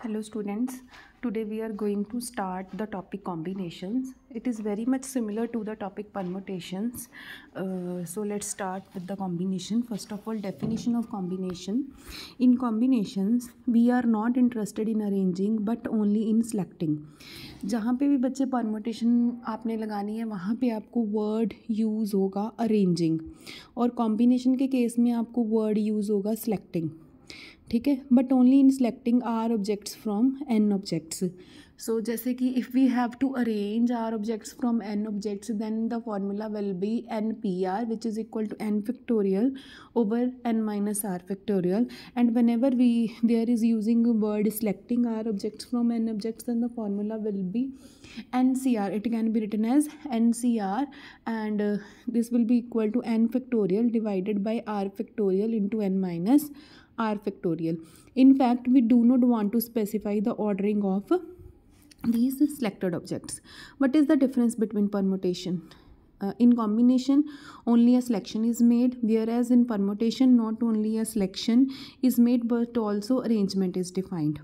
Hello students, today we are going to start the topic combinations. It is very much similar to the topic permutations. So let's start with the combination. First of all, definition of combination. In combinations, we are not interested in arranging but only in selecting. जहाँ पे भी बच्चे permutation आपने लगानी है वहाँ पे आपको वर्ड यूज़ होगा अरेंजिंग और कॉम्बिनेशन के केस में आपको वर्ड यूज़ होगा सेलेक्टिंग. ठीक है, but only in selecting R objects from N objects. So जैसे कि if we have to arrange R objects from N objects then the formula will be N P R which is equal to N factorial over N minus are factorial. And whenever we there is using word selecting are objects from N objects then the formula will be NCR. It can be written as NCR and this will be equal to n factorial divided by r factorial into n minus r factorial. In fact, we do not want to specify the ordering of these selected objects. What is the difference between permutation? In combination, only a selection is made, whereas in permutation, not only a selection is made but also arrangement is defined.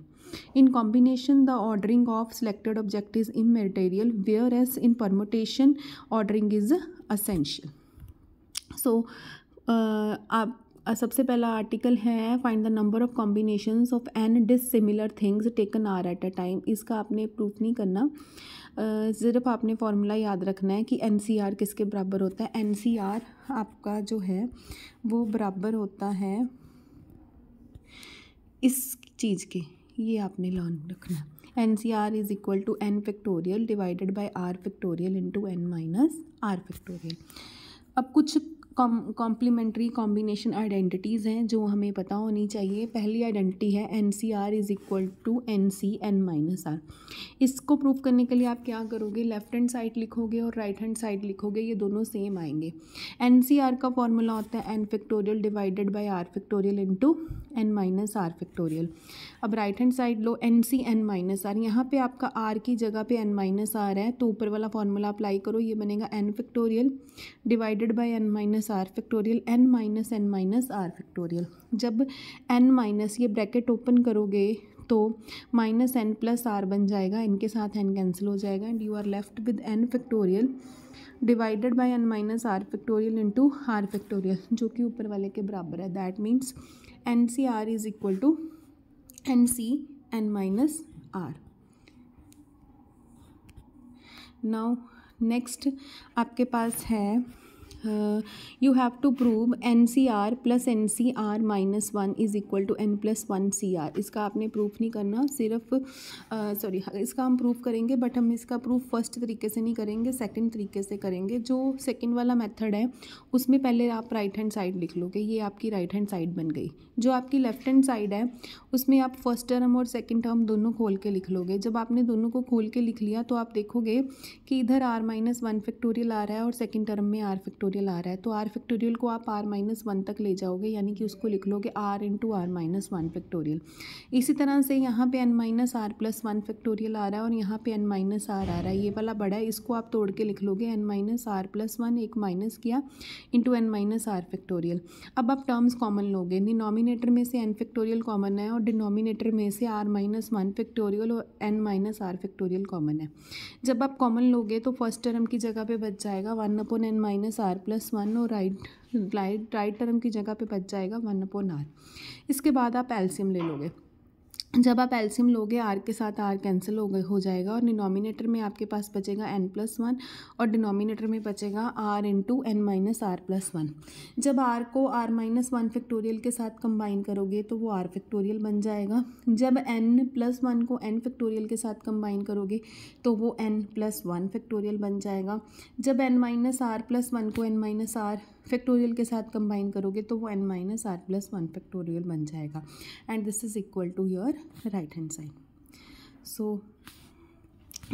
In combination, the ordering of selected object is immaterial, whereas in permutation, ordering is essential. So, आप सबसे पहला article है find the number of combinations of n dissimilar things taken r at a time. इसका आपने proof नहीं करना, सिर्फ आपने फार्मूला याद रखना है कि एन सी आर किसके बराबर होता है. एन सी आर आपका जो है वो बराबर होता है इस चीज़ के, ये आपने लर्न रखना. N C r is equal to N factorial divided by are factorial into N minus are factorial. अब कुछ कॉम्प्लीमेंट्री कॉम्बिनेशन आइडेंटिटीज़ हैं जो हमें पता होनी चाहिए. पहली आइडेंटिटी है n C r is equal to n C N minus r. इसको प्रूव करने के लिए आप क्या करोगे, लेफ्ट हैंड साइड लिखोगे और राइट हैंड साइड लिखोगे, ये दोनों सेम आएंगे. एन सी आर का फॉर्मूला होता है N factorial divided by are factorial into N minus are factorial. अब राइट हैंड साइड लो N C N minus R. यहाँ पे आपका आर की जगह पे एन माइनस आर है तो ऊपर वाला फॉर्मूला अप्लाई करो, ये बनेगा n factorial divided by n minus are factorial n minus are factorial. जब एन माइनस ये ब्रैकेट ओपन करोगे तो माइनस एन प्लस आर बन जाएगा, इनके साथ एन कैंसिल हो जाएगा and you are left with n factorial divided by n minus are factorial into r factorial जो कि ऊपर वाले के बराबर है. That means n C r is equal to n C N minus r. Now next आपके पास है you have to prove n C r plus N C are minus one is equal to N plus one C r. इसका आपने proof नहीं करना, सिर्फ इसका हम प्रूफ करेंगे बट हम इसका प्रूफ फर्स्ट तरीके से नहीं करेंगे, सेकंड तरीके से करेंगे. जो सेकंड वाला मेथड है उसमें पहले आप राइट हैंड साइड लिख लोगे, ये आपकी राइट हैंड साइड बन गई. जो आपकी लेफ्ट हैंड साइड है उसमें आप फर्स्ट टर्म और सेकेंड टर्म दोनों खोल के लिख लोगे. जब आपने दोनों को खोल के लिख लिया तो आप देखोगे कि इधर आर माइनस वन फैक्टोरियल आ रहा है और सेकेंड टर्म में आर फैक्टोरियल आ रहा है. तो आर फैक्टोरियल को आप आर माइनस वन तक ले जाओगे, यानी कि उसको लिख लोगे R into R minus one factorial. इसी तरह से यहाँ पे N minus are plus one factorial आ रहा है और यहाँ पे एन माइनस आर आ रहा है, ये वाला बड़ा है, इसको आप तोड़ के लिख लोगे n minus are plus one, एक माइनस किया into N minus are factorial. अब आप टर्म्स कॉमन लोगे, डिनोमिनेटर में से एन फैक्टोरियल कॉमन है और डिनोमिनेटर में से आर माइनस वन फैक्टोरियल और n minus are factorial common है. जब आप कॉमन लोगे तो फर्स्ट टर्म की जगह पे बच जाएगा one upon n minus are plus one और राइट टर्म की जगह पे बच जाएगा वन अपॉन आर. इसके बाद आप एलसीएम ले लोगे. जब आप एलसीएम लोगे आर के साथ आर कैंसिल हो जाएगा और डिनोमिनेटर में आपके पास बचेगा एन प्लस वन और डिनोमिनेटर में बचेगा r into N minus are plus one. जब आर को आर माइनस वन फैक्टोरियल के साथ कंबाइन करोगे तो वो आर फैक्टोरियल बन जाएगा. जब एन प्लस वन को एन फैक्टोरियल के साथ कंबाइन करोगे तो वो एन प्लस वन फैक्टोरियल बन जाएगा. जब N minus are plus one को एन माइनस आर फैक्टोरियल के साथ कंबाइन करोगे तो वो N minus are plus one factorial बन जाएगा and this is equal to your right hand side. So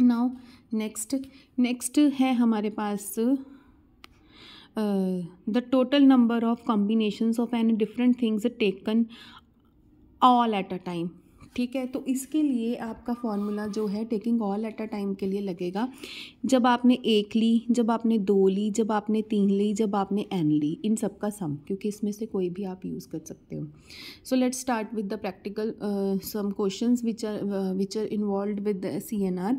now next है हमारे पास the total number of combinations of any different things taken all at a time. ठीक है। तो इसके लिए आपका फॉर्मूला जो है taking all at a time के लिए लगेगा। जब आपने 1 ली, जब आपने 2 ली, जब आपने 3 ली, जब आपने n ली, इन सब का सम, क्योंकि इसमें से कोई भी आप यूज़ कर सकते हो। So let's start with the practical sum questions which are involved with CNR।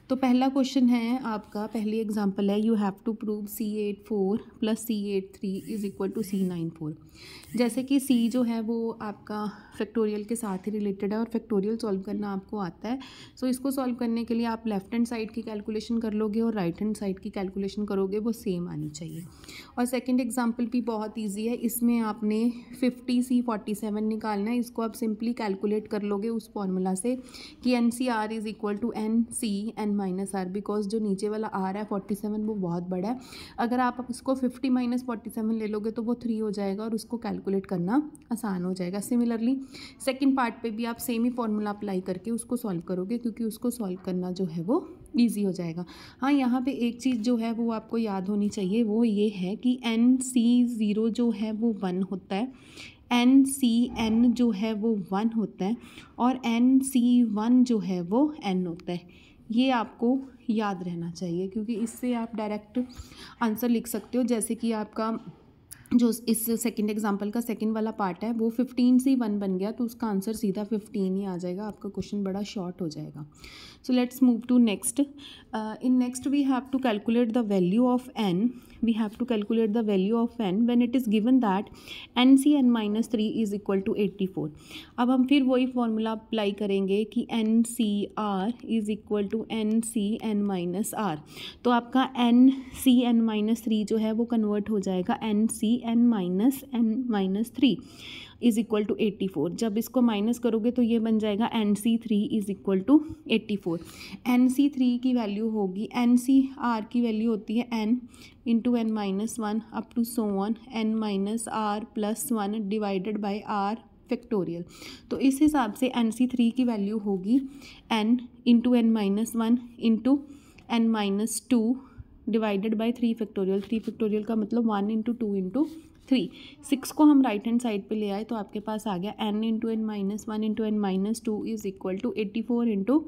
तो पहला क्वेश्चन है आपका, पहली एग्जांपल है, you have to prove C84 + C83 = C94। जैसे कि C जो है वो आपका फैक्टोरियल के साथ ही रिलेटेड है और फैक्टोरियल सॉल्व करना आपको आता है। सो इसको सॉल्व करने के लिए आप लेफ्ट हैंड साइड की कैलकुलेशन कर लोगे और राइट हैंड साइड की कैलकुलेशन करोगे, वो सेम आनी चाहिए। और सेकंड एग्जांपल भी बहुत इजी है, इसमें आपने 50C47 निकालना है। इसको आप सिंपली कैलकुलेट कर लोगे उस फॉर्मूला से कि NCR = NCn-R, बिकॉज जो नीचे वाला R है 47 वो बहुत बड़ा है। अगर आप इसको 50 - 47 ले लोगे तो वो 3 हो जाएगा और उसको कैलकुलेट करना आसान हो जाएगा। सिमिलरली सेकंड पार्ट पे भी आप सेम ही फॉर्मूला अप्लाई करके उसको सॉल्व करोगे, क्योंकि उसको सॉल्व करना जो है वो ईजी हो जाएगा। हाँ, यहाँ पे एक चीज़ जो है वो आपको याद होनी चाहिए, वो ये है कि NC0 जो है वो 1 होता है, NCn जो है वो 1 होता है और NC1 जो है वो n होता है। ये आपको याद रहना चाहिए, क्योंकि इससे आप डायरेक्ट आंसर लिख सकते हो। जैसे कि आपका जो इस सेकंड एग्जांपल का सेकंड वाला पार्ट है वो 15C1 बन गया, तो उसका आंसर सीधा 15 ही आ जाएगा, आपका क्वेश्चन बड़ा शॉर्ट हो जाएगा। So let's move to next. In next we have to calculate the value of n। we have to calculate the value of n when it is given that NCn-3 = 84। अब हम फिर वही formula apply करेंगे कि NCR = NCn-R। तो आपका NCn-3 जो है वो कन्वर्ट हो जाएगा NCn-3 = 84। जब इसको माइनस करोगे तो ये बन जाएगा NC3 = 84। NC3 की वैल्यू होगी, NCR की वैल्यू होती है n × n-1 up to so on n-R+1 divided by R factorial. तो इस हिसाब से NC3 की वैल्यू होगी n × n-1 × n-2 divided by 3 factorial. 3 factorial का मतलब 1 × 2 × 3। 6 को हम राइट हैंड साइड पे ले आए तो आपके पास आ गया n × n-1 × n-2 = 84 ×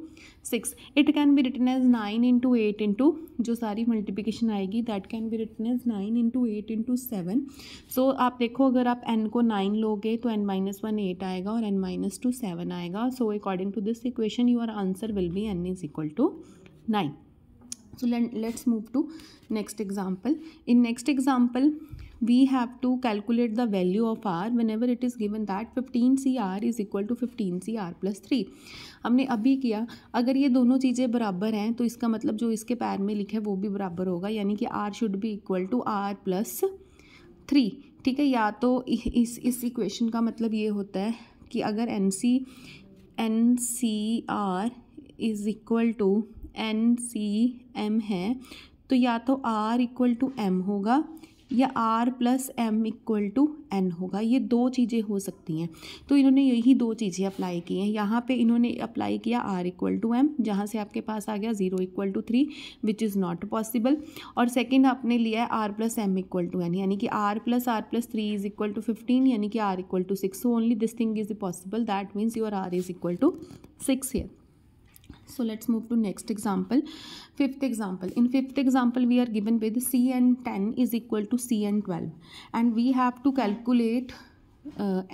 6। It can be written as 9 × 8 × जो सारी मल्टीप्लिकेशन आएगी that can be written as 9 × 8 × 7। So आप देखो, अगर आप n को 9 लोगे तो n-1 8 आएगा और n-2 7 आएगा। So according to this equation your answer will be n = 9। So let's move to next example. In next example we have to calculate the value of R whenever it is given that 15CR = 15CR + 3। हमने अभी किया, अगर ये दोनों चीज़ें बराबर हैं तो इसका मतलब जो इसके पैर में लिखा है वो भी बराबर होगा, यानी कि R should be equal to R + 3। ठीक है, या तो इस इक्वेशन का मतलब ये होता है कि अगर NCR = NCm है तो या तो R = M होगा या R + M = N होगा। ये दो चीज़ें हो सकती हैं। तो इन्होंने यही दो चीज़ें अप्लाई की हैं। यहाँ पे इन्होंने अप्लाई किया R = M, जहाँ से आपके पास आ गया 0 = 3 विच इज़ नॉट पॉसिबल। और सेकंड आपने लिया है R + M = N, यानी कि R + R + 3 = 15, यानी कि R = 6। So only this thing is possible, that means your R is equal to 6 here। So let's move to next example. Fifth example. In fifth example we are given with Cn10 = Cn12 and we have to calculate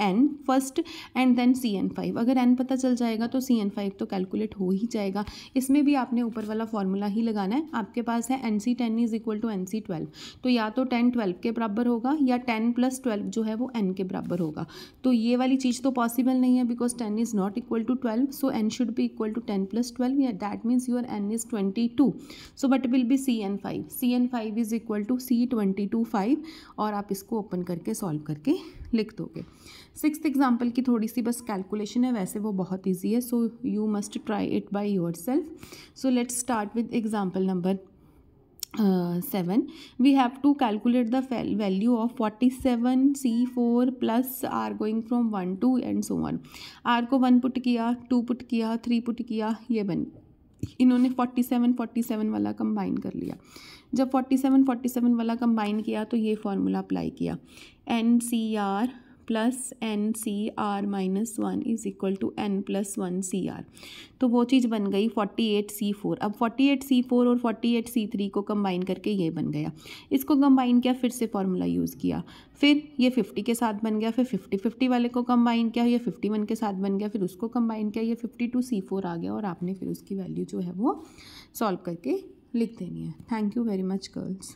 n first and then Cn5। अगर n पता चल जाएगा तो Cn5 तो calculate हो ही जाएगा। इसमें भी आपने ऊपर वाला फॉर्मूला ही लगाना है। आपके पास है NC10 = NC12, तो या तो 10 12 के बराबर होगा या 10 + 12 जो है वो n के बराबर होगा। तो ये वाली चीज़ तो पॉसिबल नहीं है because 10 is not equal to 12, so n should be equal to 10 + 12, या that means your n is 22। So but will be Cn5 is equal to C22 और आप इसको ओपन करके सॉल्व करके लिख दोगे। सिक्स्थ एग्जाम्पल की थोड़ी सी बस कैलकुलेशन है, वैसे वो बहुत ईजी है, so you must try it by your self. So let's start with example number 7. We have to calculate the value of 47C4 plus R going from 1 to and so on. R को 1 put किया, 2 put किया, 3 put किया, ये बन, इन्होंने 47 वाला combine कर लिया। जब 47 वाला कंबाइन किया तो ये फॉर्मूला अप्लाई किया, NCR plus N C are minus one is equal to N plus one C R. तो वो चीज़ बन गई 48C4। अब 48C4 और 48C3 को कंबाइन करके ये बन गया। इसको कंबाइन किया, फिर से फार्मूला यूज़ किया, फिर ये 50 के साथ बन गया, फिर 50-50 वाले को कंबाइन किया, ये 51 के साथ बन गया, फिर उसको कंबाइन किया, ये 52C4 आ गया और आपने फिर उसकी वैल्यू जो है वो सॉल्व करके लिख देनी है। Thank you very much girls.